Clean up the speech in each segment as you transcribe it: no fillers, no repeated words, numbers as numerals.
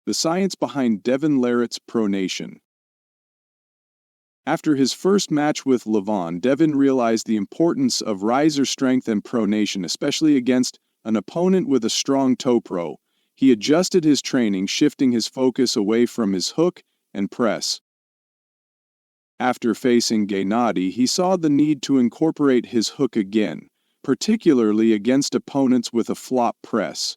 The science behind Devon Larratt's pronation. After his first match with Levon, Devon realized the importance of riser strength and pronation, especially against an opponent with a strong toe pro. He adjusted his training, shifting his focus away from his hook and press. After facing Gennady, he saw the need to incorporate his hook again, particularly against opponents with a flop press.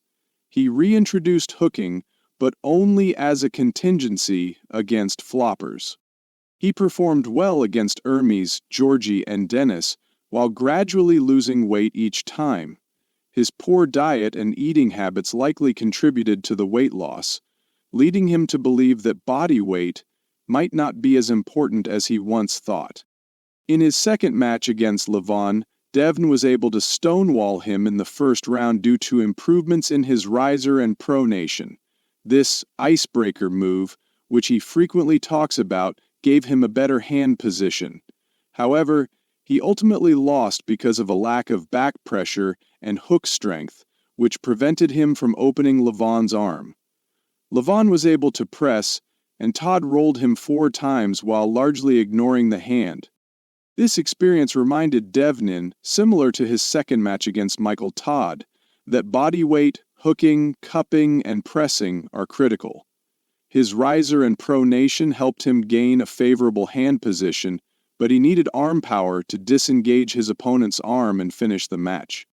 He reintroduced hooking, but only as a contingency against floppers. He performed well against Hermes, Georgie, and Dennis, while gradually losing weight each time. His poor diet and eating habits likely contributed to the weight loss, leading him to believe that body weight might not be as important as he once thought. In his second match against Levon, Devon was able to stonewall him in the first round due to improvements in his riser and pronation. This icebreaker move, which he frequently talks about, gave him a better hand position. However, he ultimately lost because of a lack of back pressure and hook strength, which prevented him from opening Levon's arm. Levon was able to press, and Todd rolled him 4 times while largely ignoring the hand. This experience reminded Devon, similar to his second match against Michael Todd, that body weight, hooking, cupping, and pressing are critical. His riser and pronation helped him gain a favorable hand position, but he needed arm power to disengage his opponent's arm and finish the match.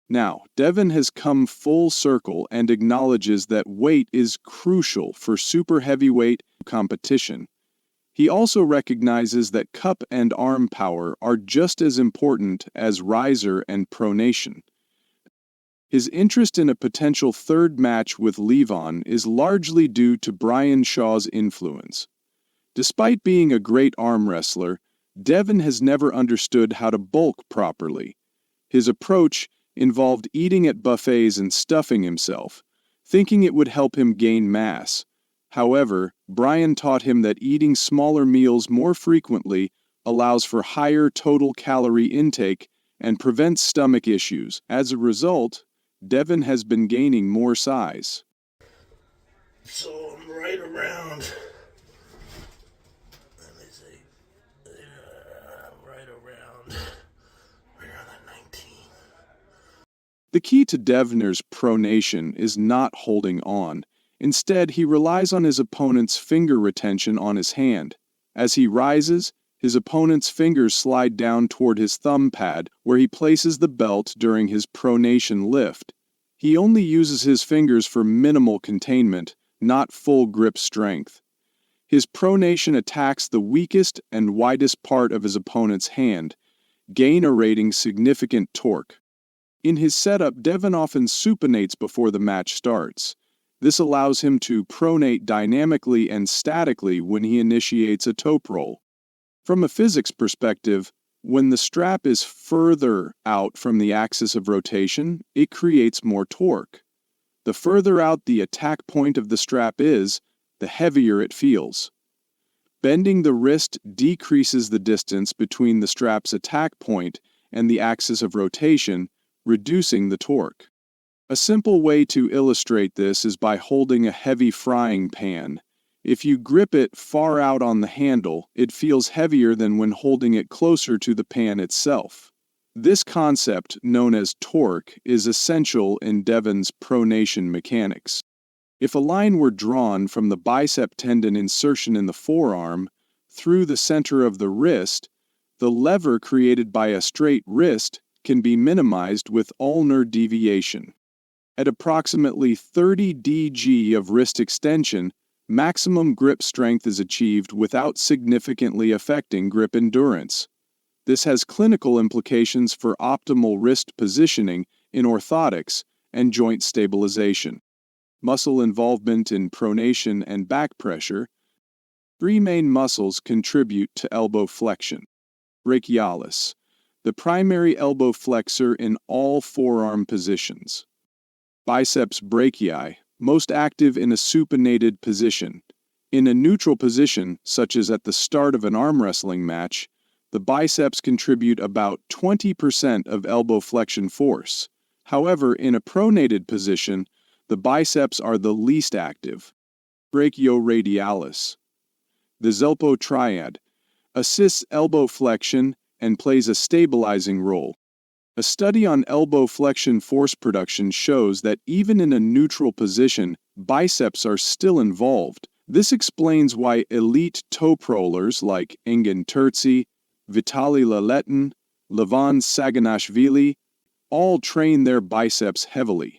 Now, Devon has come full circle and acknowledges that weight is crucial for super heavyweight competition. He also recognizes that cup and arm power are just as important as riser and pronation. His interest in a potential third match with Levon is largely due to Brian Shaw's influence. Despite being a great arm wrestler, Devon has never understood how to bulk properly. His approach involved eating at buffets and stuffing himself, thinking it would help him gain mass. However, Brian taught him that eating smaller meals more frequently allows for higher total calorie intake and prevents stomach issues. As a result, Devon has been gaining more size. So I'm right around, let me see, right around that 19. The key to Devner's pronation is not holding on. Instead, he relies on his opponent's finger retention on his hand. As he rises, his opponent's fingers slide down toward his thumb pad, where he places the belt during his pronation lift. He only uses his fingers for minimal containment, not full grip strength. His pronation attacks the weakest and widest part of his opponent's hand, generating significant torque. In his setup, Devon often supinates before the match starts. This allows him to pronate dynamically and statically when he initiates a tope roll. From a physics perspective, when the strap is further out from the axis of rotation, it creates more torque. The further out the attack point of the strap is, the heavier it feels. Bending the wrist decreases the distance between the strap's attack point and the axis of rotation, reducing the torque. A simple way to illustrate this is by holding a heavy frying pan. If you grip it far out on the handle, it feels heavier than when holding it closer to the pan itself. This concept, known as torque, is essential in Devon's pronation mechanics. If a line were drawn from the bicep tendon insertion in the forearm through the center of the wrist, the lever created by a straight wrist can be minimized with ulnar deviation. At approximately 30 dg of wrist extension, maximum grip strength is achieved without significantly affecting grip endurance. This has clinical implications for optimal wrist positioning in orthotics and joint stabilization. Muscle involvement in pronation and back pressure. 3 main muscles contribute to elbow flexion. Brachialis, the primary elbow flexor in all forearm positions. Biceps brachii, most active in a supinated position. In a neutral position, such as at the start of an arm wrestling match, the biceps contribute about 20% of elbow flexion force. However, in a pronated position, the biceps are the least active. brachioradialis. The Zelpo triad assists elbow flexion and plays a stabilizing role. A study on elbow flexion force production shows that even in a neutral position, biceps are still involved. This explains why elite toe rollers like Engin Turci, Vitaly Laletin, Levon Saganashvili all train their biceps heavily.